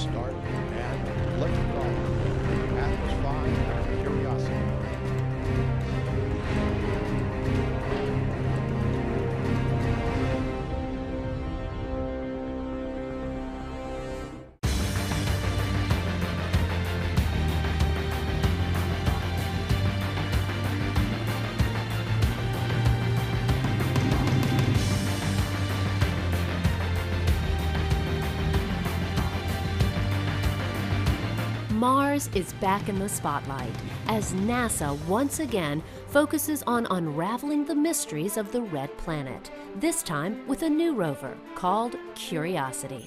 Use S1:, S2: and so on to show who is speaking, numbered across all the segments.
S1: start and let it go. The path was fine. Curiosity.
S2: Mars is back in the spotlight as NASA once again focuses on unraveling the mysteries of the red planet, this time with a new rover called Curiosity.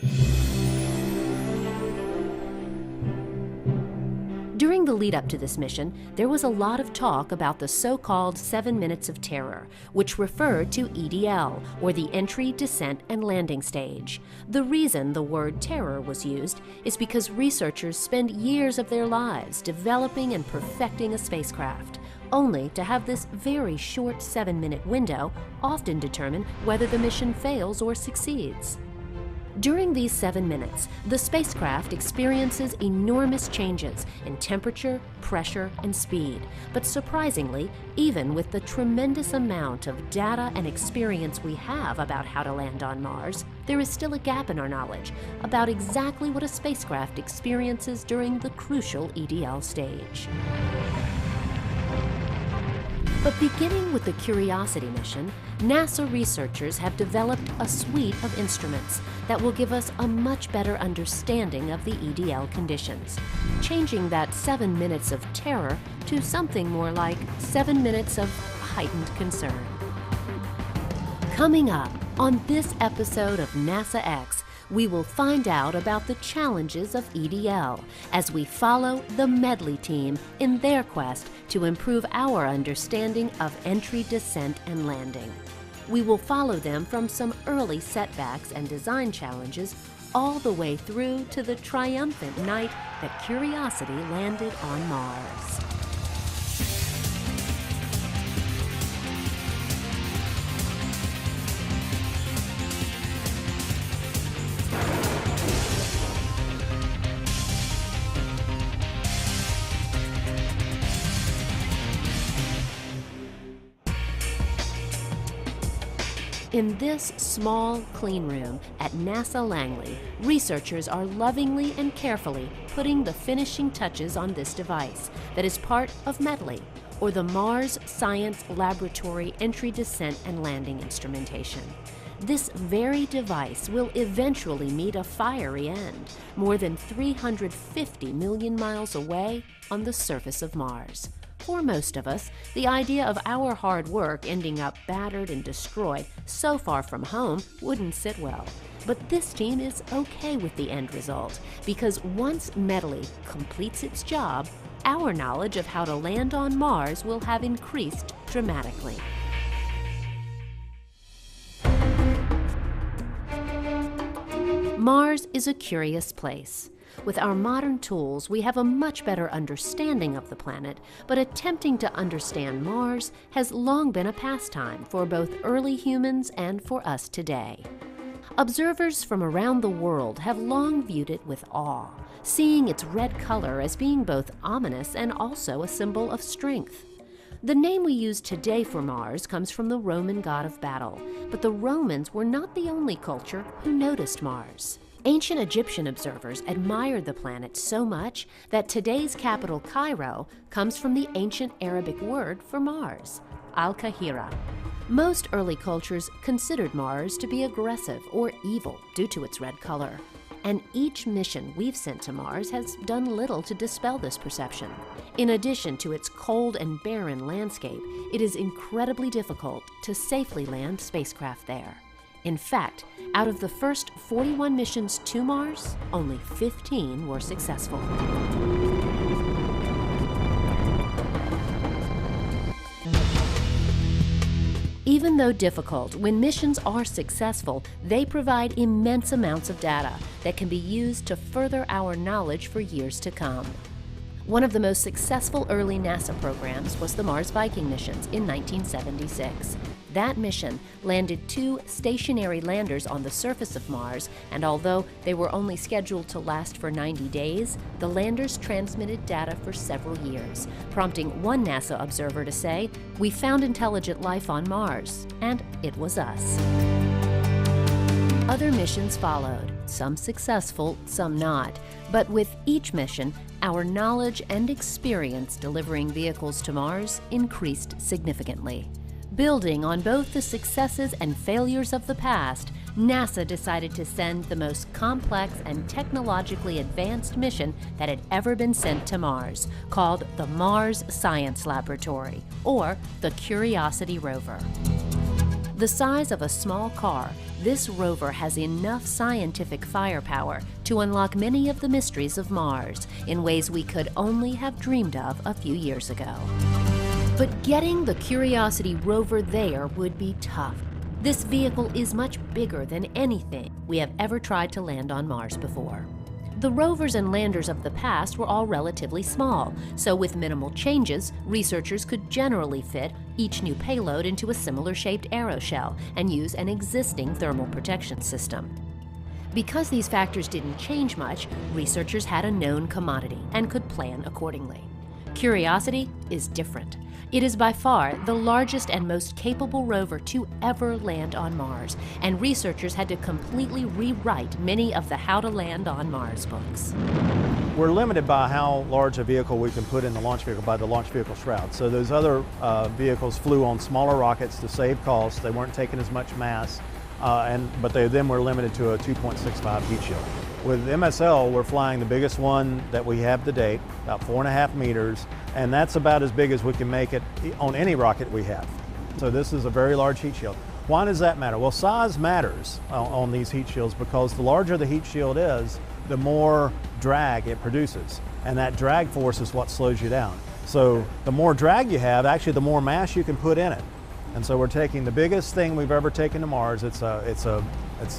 S2: During the lead up to this mission, there was a lot of talk about the so-called 7 minutes of terror, which referred to EDL, or the Entry, Descent, and Landing Stage. The reason the word terror was used is because researchers spend years of their lives developing and perfecting a spacecraft, only to have this very short 7-minute window often determine whether the mission fails or succeeds. During these 7 minutes, the spacecraft experiences enormous changes in temperature, pressure, and speed. But surprisingly, even with the tremendous amount of data and experience we have about how to land on Mars, there is still a gap in our knowledge about exactly what a spacecraft experiences during the crucial EDL stage. But beginning with the Curiosity mission, NASA researchers have developed a suite of instruments that will give us a much better understanding of the EDL conditions, changing that 7 minutes of terror to something more like 7 minutes of heightened concern. Coming up on this episode of NASA X, we will find out about the challenges of EDL as we follow the Medley team in their quest to improve our understanding of entry, descent, and landing. We will follow them from some early setbacks and design challenges all the way through to the triumphant night that Curiosity landed on Mars. In this small clean room at NASA Langley, researchers are lovingly and carefully putting the finishing touches on this device that is part of Medley, or the Mars Science Laboratory Entry, Descent, and Landing Instrumentation. This very device will eventually meet a fiery end, more than 350 million miles away on the surface of Mars. For most of us, the idea of our hard work ending up battered and destroyed so far from home wouldn't sit well. But this team is okay with the end result, because once Medley completes its job, our knowledge of how to land on Mars will have increased dramatically. Mars is a curious place. With our modern tools, we have a much better understanding of the planet, but attempting to understand Mars has long been a pastime for both early humans and for us today. Observers from around the world have long viewed it with awe, seeing its red color as being both ominous and also a symbol of strength. The name we use today for Mars comes from the Roman god of battle, but the Romans were not the only culture who noticed Mars. Ancient Egyptian observers admired the planet so much that today's capital, Cairo, comes from the ancient Arabic word for Mars, Al-Kahira. Most early cultures considered Mars to be aggressive or evil due to its red color. And each mission we've sent to Mars has done little to dispel this perception. In addition to its cold and barren landscape, it is incredibly difficult to safely land spacecraft there. In fact, out of the first 41 missions to Mars, only 15 were successful. Even though difficult, when missions are successful, they provide immense amounts of data that can be used to further our knowledge for years to come. One of the most successful early NASA programs was the Mars Viking missions in 1976. That mission landed 2 stationary landers on the surface of Mars, and although they were only scheduled to last for 90 days, the landers transmitted data for several years, prompting one NASA observer to say, "We found intelligent life on Mars, and it was us." Other missions followed, some successful, some not. But with each mission, our knowledge and experience delivering vehicles to Mars increased significantly. Building on both the successes and failures of the past, NASA decided to send the most complex and technologically advanced mission that had ever been sent to Mars, called the Mars Science Laboratory, or the Curiosity rover. The size of a small car, this rover has enough scientific firepower to unlock many of the mysteries of Mars in ways we could only have dreamed of a few years ago. But getting the Curiosity rover there would be tough. This vehicle is much bigger than anything we have ever tried to land on Mars before. The rovers and landers of the past were all relatively small, so with minimal changes, researchers could generally fit each new payload into a similar-shaped aeroshell and use an existing thermal protection system. Because these factors didn't change much, researchers had a known commodity and could plan accordingly. Curiosity is different. It is by far the largest and most capable rover to ever land on Mars, and researchers had to completely rewrite many of the How to Land on Mars books.
S3: We're limited by how large a vehicle we can put in the launch vehicle by the launch vehicle shroud. So those other vehicles flew on smaller rockets to save costs. They weren't taking as much mass, but they then were limited to a 2.65 heat shield. With MSL, we're flying the biggest one that we have to date, about 4.5 meters, and that's about as big as we can make it on any rocket we have. So this is a very large heat shield. Why does that matter? Well, size matters on these heat shields because the larger the heat shield is, the more drag it produces, and that drag force is what slows you down. So the more drag you have, actually the more mass you can put in it. And so we're taking the biggest thing we've ever taken to Mars. It's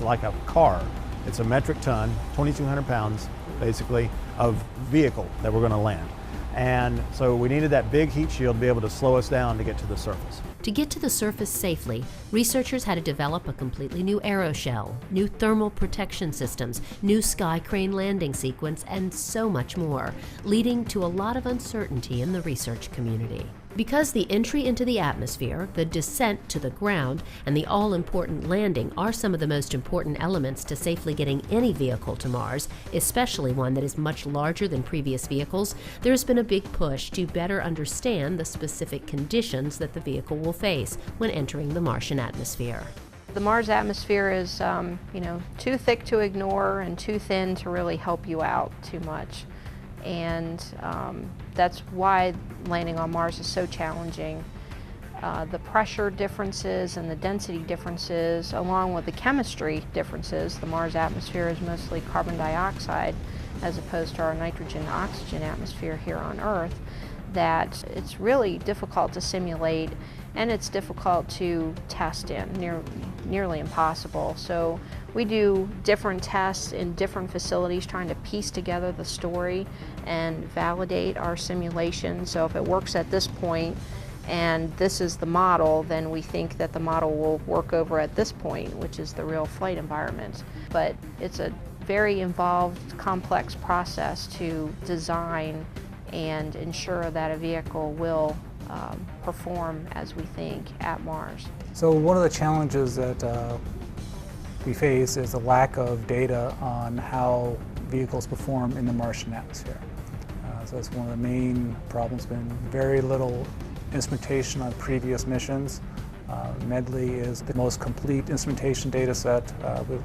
S3: like a car. It's a metric ton, 2,200 pounds, basically, of vehicle that we're going to land. And so we needed that big heat shield to be able to slow us down to get to the surface.
S2: To get to the surface safely, researchers had to develop a completely new aeroshell, new thermal protection systems, new sky crane landing sequence, and so much more, leading to a lot of uncertainty in the research community. Because the entry into the atmosphere, the descent to the ground, and the all-important landing are some of the most important elements to safely getting any vehicle to Mars, especially one that is much larger than previous vehicles, there has been a big push to better understand the specific conditions that the vehicle will face when entering the Martian atmosphere.
S4: The Mars atmosphere is, too thick to ignore and too thin to really help you out too much. And that's why landing on Mars is so challenging. The pressure differences and the density differences, along with the chemistry differences. The Mars atmosphere is mostly carbon dioxide as opposed to our nitrogen and oxygen atmosphere here on Earth, that it's really difficult to simulate and it's difficult to test in, nearly impossible. So we do different tests in different facilities trying to piece together the story and validate our simulation. So if it works at this point and this is the model, then we think that the model will work over at this point, which is the real flight environment. But it's a very involved, complex process to design and ensure that a vehicle will perform as we think at Mars.
S5: So one of the challenges that we face is the lack of data on how vehicles perform in the Martian atmosphere. So that's one of the main problems. Been very little instrumentation on previous missions. Medley is the most complete instrumentation data set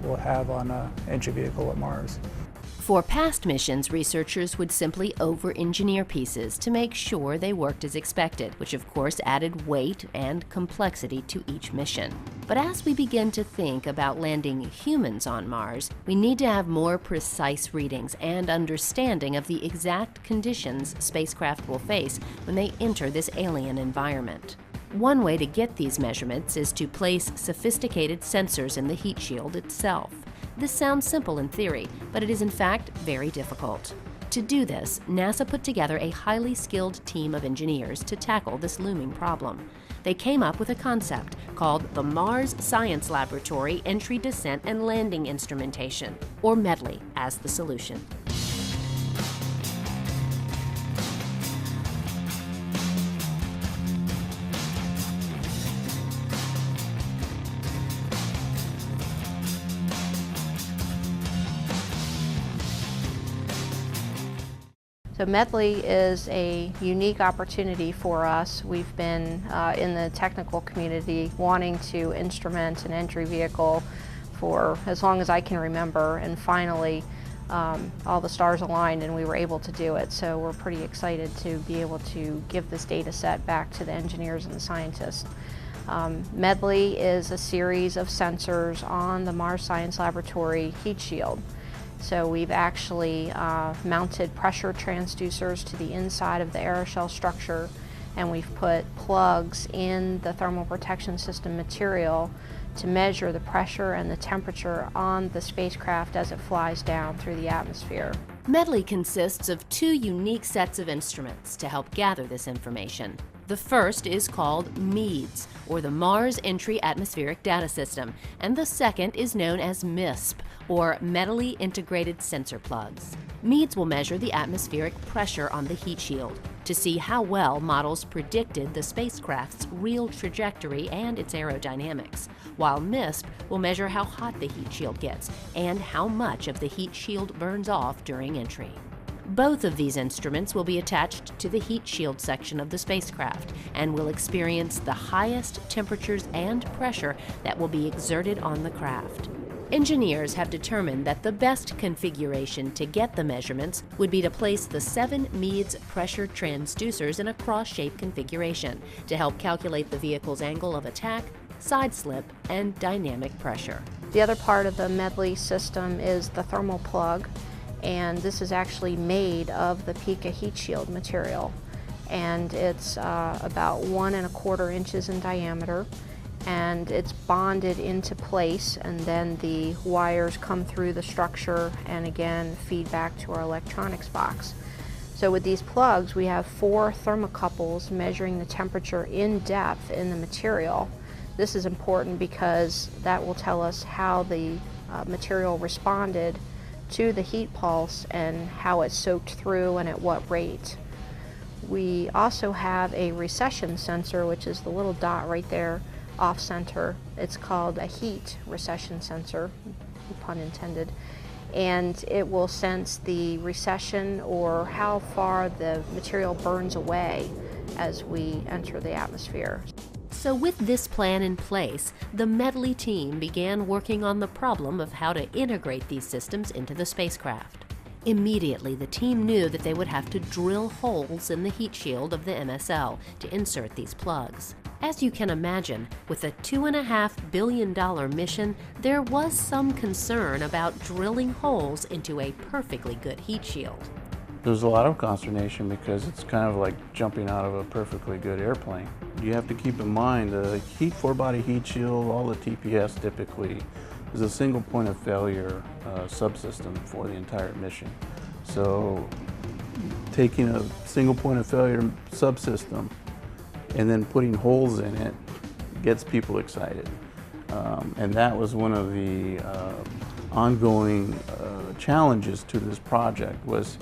S5: we'll have on an entry vehicle at Mars.
S2: For past missions, researchers would simply over-engineer pieces to make sure they worked as expected, which of course added weight and complexity to each mission. But as we begin to think about landing humans on Mars, we need to have more precise readings and understanding of the exact conditions spacecraft will face when they enter this alien environment. One way to get these measurements is to place sophisticated sensors in the heat shield itself. This sounds simple in theory, but it is in fact very difficult. To do this, NASA put together a highly skilled team of engineers to tackle this looming problem. they came up with a concept called the Mars Science Laboratory Entry, Descent, and Landing Instrumentation, or MEDLI, as the solution.
S4: So MEDLI is a unique opportunity for us. We've been in the technical community wanting to instrument an entry vehicle for as long as I can remember, and finally all the stars aligned and we were able to do it. So we're pretty excited to be able to give this data set back to the engineers and the scientists. MEDLI is a series of sensors on the Mars Science Laboratory heat shield. So we've actually mounted pressure transducers to the inside of the aeroshell structure, and we've put plugs in the thermal protection system material to measure the pressure and the temperature on the spacecraft as it flies down through the atmosphere.
S2: MEDLI consists of two unique sets of instruments to help gather this information. The first is called MEADS, or the Mars Entry Atmospheric Data System, and the second is known as MISP, or MEDLI Integrated Sensor Plugs. MEADS will measure the atmospheric pressure on the heat shield to see how well models predicted the spacecraft's real trajectory and its aerodynamics, while MISP will measure how hot the heat shield gets and how much of the heat shield burns off during entry. Both of these instruments will be attached to the heat shield section of the spacecraft and will experience the highest temperatures and pressure that will be exerted on the craft. Engineers have determined that the best configuration to get the measurements would be to place the 7 MEADS pressure transducers in a cross-shaped configuration to help calculate the vehicle's angle of attack, side slip, and dynamic pressure.
S4: The other part of the MEDLI system is the thermal plug, and this is actually made of the Pika heat shield material, and it's about 1 1/4 inches in diameter, and it's bonded into place, and then the wires come through the structure and again feed back to our electronics box. So with these plugs we have 4 thermocouples measuring the temperature in depth in the material. This is important because that will tell us how the material responded to the heat pulse and how it soaked through and at what rate. We also have a recession sensor, which is the little dot right there off center. It's called a heat recession sensor, pun intended, and it will sense the recession or how far the material burns away as we enter the atmosphere.
S2: So with this plan in place, the MEDLI team began working on the problem of how to integrate these systems into the spacecraft. Immediately, the team knew that they would have to drill holes in the heat shield of the MSL to insert these plugs. As you can imagine, with a $2.5 billion mission, there was some concern about drilling holes into a perfectly good heat shield.
S6: There's a lot of consternation because it's kind of like jumping out of a perfectly good airplane. You have to keep in mind the four-body heat shield, all the TPS typically, is a single point of failure subsystem for the entire mission. So taking a single point of failure subsystem and then putting holes in it gets people excited. And that was one of the ongoing challenges to this project was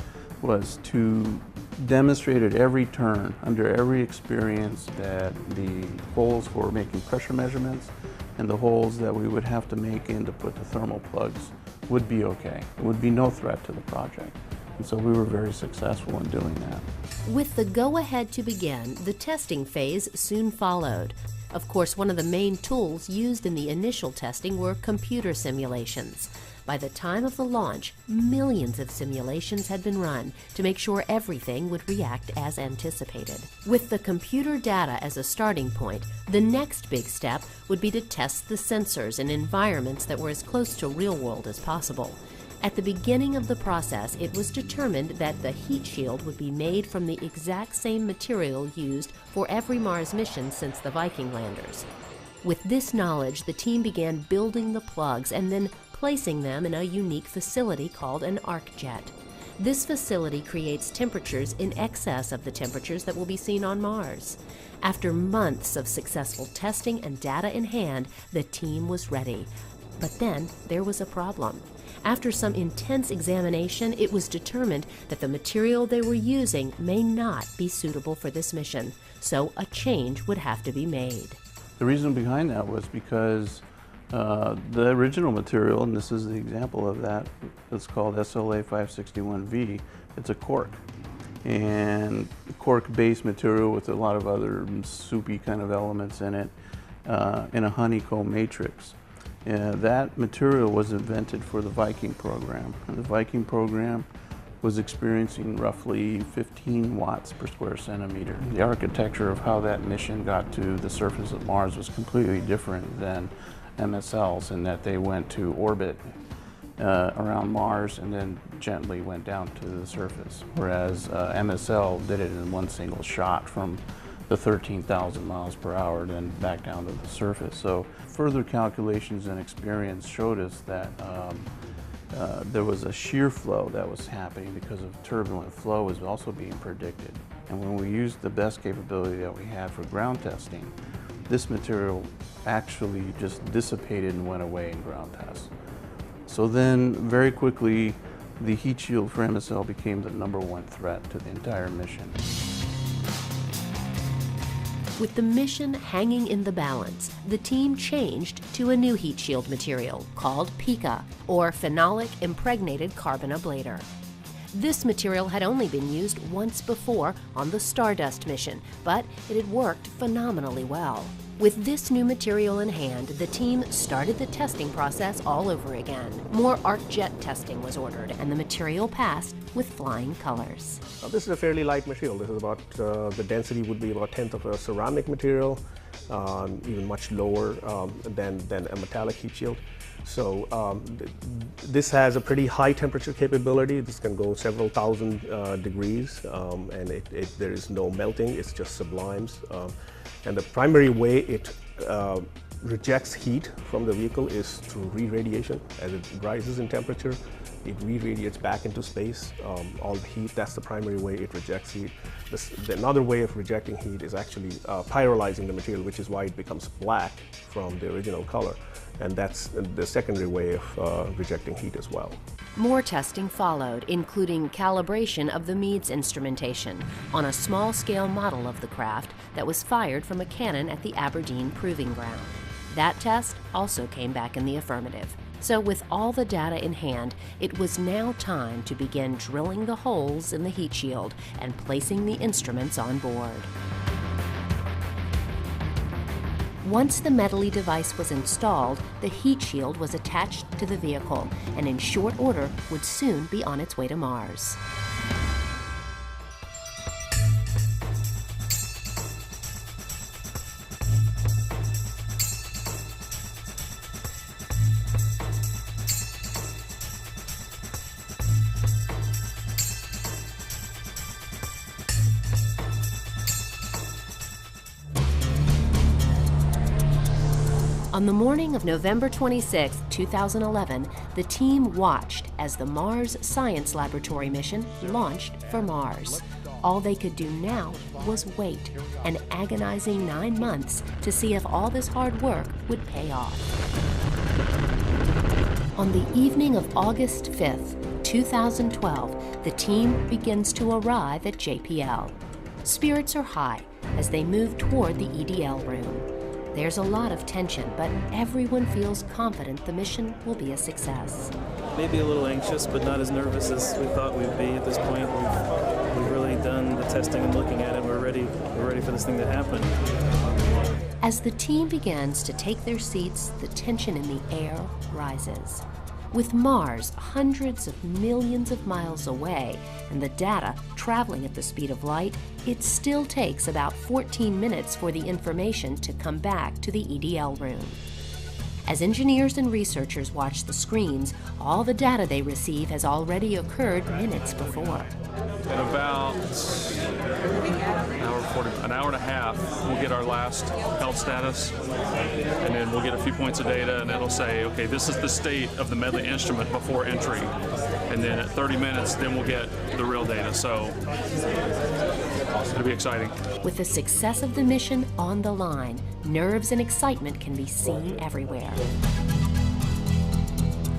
S6: to demonstrate at every turn, under every experience, that the holes for making pressure measurements and the holes that we would have to make in to put the thermal plugs would be okay. It would be no threat to the project. And so we were very successful in doing that.
S2: With the go-ahead to begin, the testing phase soon followed. Of course, one of the main tools used in the initial testing were computer simulations. By the time of the launch, millions of simulations had been run to make sure everything would react as anticipated. With the computer data as a starting point, the next big step would be to test the sensors in environments that were as close to real world as possible. At the beginning of the process, it was determined that the heat shield would be made from the exact same material used for every Mars mission since the Viking landers. With this knowledge, the team began building the plugs and then placing them in a unique facility called an arc jet. This facility creates temperatures in excess of the temperatures that will be seen on Mars. After months of successful testing and data in hand, the team was ready. But then there was a problem. After some intense examination, it was determined that the material they were using may not be suitable for this mission, so a change would have to be made.
S6: The reason behind that was because the original material, and this is the example of that, it's called SLA 561V, it's a cork. And cork-based material with a lot of other soupy kind of elements in it, in a honeycomb matrix. That material was invented for the Viking program. And the Viking program was experiencing roughly 15 watts per square centimeter. The architecture of how that mission got to the surface of Mars was completely different than MSL's, in that they went to orbit around Mars and then gently went down to the surface, whereas MSL did it in one single shot from the 13,000 miles per hour, then back down to the surface. So further calculations and experience showed us that there was a shear flow that was happening because of turbulent flow was also being predicted. And when we used the best capability that we had for ground testing, this material actually just dissipated and went away in ground tests. So then very quickly, the heat shield for MSL became the #1 threat to the entire mission.
S2: With the mission hanging in the balance, the team changed to a new heat shield material called PICA, or phenolic impregnated carbon ablator. This material had only been used once before on the Stardust mission, but it had worked phenomenally well. With this new material in hand, the team started the testing process all over again. More arc jet testing was ordered, and the material passed with flying colors.
S7: This is a fairly light material. This is about, the density would be about 1/10 of a ceramic material, even much lower than a metallic heat shield. So this has a pretty high temperature capability. This can go several thousand degrees, and there is no melting, it's just sublimes. And the primary way it rejects heat from the vehicle is through re-radiation. As it rises in temperature, it re-radiates back into space. All the heat, that's the primary way it rejects heat. Another way of rejecting heat is actually pyrolyzing the material, which is why it becomes black from the original color. And that's the secondary way of rejecting heat as well.
S2: More testing followed, including calibration of the Meads instrumentation on a small-scale model of the craft that was fired from a cannon at the Aberdeen Proving Ground. That test also came back in the affirmative. So with all the data in hand, it was now time to begin drilling the holes in the heat shield and placing the instruments on board. Once the metally device was installed, the heat shield was attached to the vehicle and in short order would soon be on its way to Mars. On the morning of November 26, 2011, the team watched as the Mars Science Laboratory mission launched for Mars. All they could do now was wait, an agonizing 9 months, to see if all this hard work would pay off. On the evening of August 5th, 2012, the team begins to arrive at JPL. Spirits are high as they move toward the EDL room. There's a lot of tension, but everyone feels confident the mission will be a success.
S8: Maybe a little anxious, but not as nervous as we thought we'd be at this point. We've really done the testing and looking at it. We're ready for this thing to happen.
S2: As the team begins to take their seats, the tension in the air rises. With Mars hundreds of millions of miles away and the data traveling at the speed of light, it still takes about 14 minutes for the information to come back to the EDL room. As engineers and researchers watch the screens, all the data they receive has already occurred minutes before.
S9: In about an hour and a half, we'll get our last health status, and then we'll get a few points of data, and it'll say, okay, this is the state of the Medley instrument before entry. And then at 30 minutes, then we'll get the real data. So it'll be exciting.
S2: With the success of the mission on the line, nerves and excitement can be seen everywhere.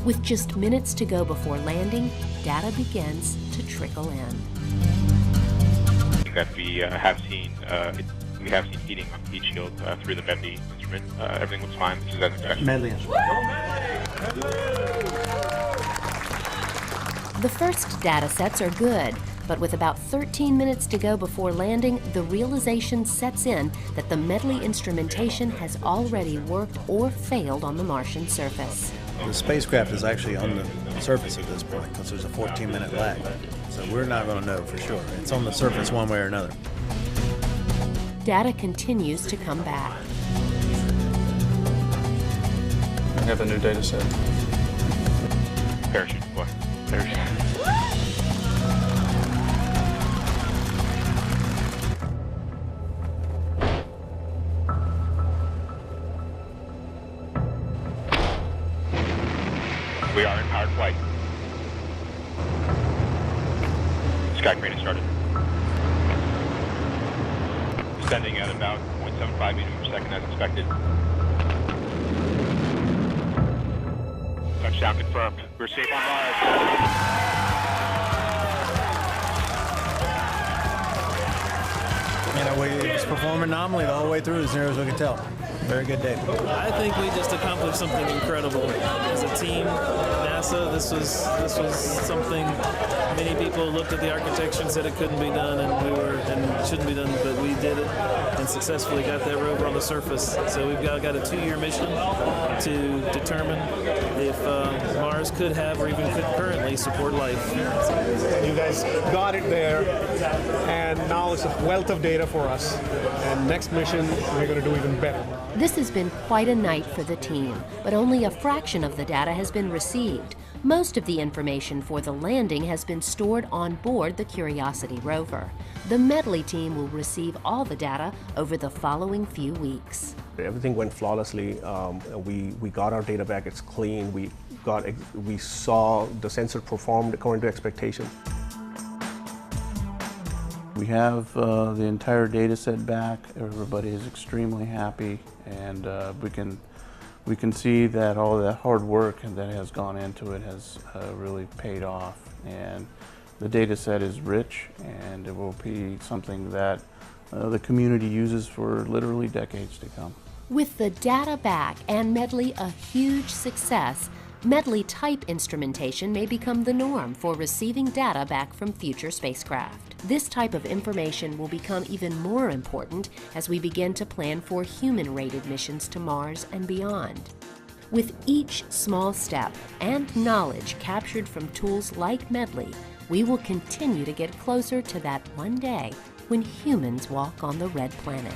S2: With just minutes to go before landing, data begins to trickle in.
S10: That we have seen heating on the heat shield through the Medley instrument. Everything was fine, which is as expected.
S3: Medley instrument.
S2: The first data sets are good, but with about 13 minutes to go before landing, the realization sets in that the Medley instrumentation has already worked or failed on the Martian surface.
S3: The spacecraft is actually on the surface at this point because there's a 14-minute lag. So we're not going to know for sure. It's on the surface one way or another.
S2: Data continues to come back.
S9: I have a new data set.
S10: Parachute, boy. Parachute. We are in powered flight. Sky crane has started. Descending at about 0.75 meters per second as expected. Touchdown confirmed. We're safe on Mars.
S3: You know, we was performing nominally the whole way through as near as we could tell. Very good day.
S8: I think we just accomplished something incredible as a team. NASA, this was something many people looked at the architecture and said it couldn't be done, and shouldn't be done, but we did it and successfully got that rover on the surface. So we've got a 2-year mission to determine if Mars could have or even could currently support life.
S7: You guys got it there, and now it's a wealth of data for us. And next mission, we're going to do even better.
S2: This has been quite a night for the team, but only a fraction of the data has been received. Most of the information for the landing has been stored on board the Curiosity rover. The Medley team will receive all the data over the following few weeks.
S7: Everything went flawlessly. We got our data back. It's clean. We saw the sensor performed according to expectation.
S6: We have the entire data set back. Everybody is extremely happy, and we can see that all that hard work that has gone into it has really paid off. And the data set is rich, and it will be something that the community uses for literally decades to come.
S2: With the data back and Medley a huge success, Medley type instrumentation may become the norm for receiving data back from future spacecraft. This type of information will become even more important as we begin to plan for human-rated missions to Mars and beyond. With each small step and knowledge captured from tools like Medley, we will continue to get closer to that one day when humans walk on the red planet.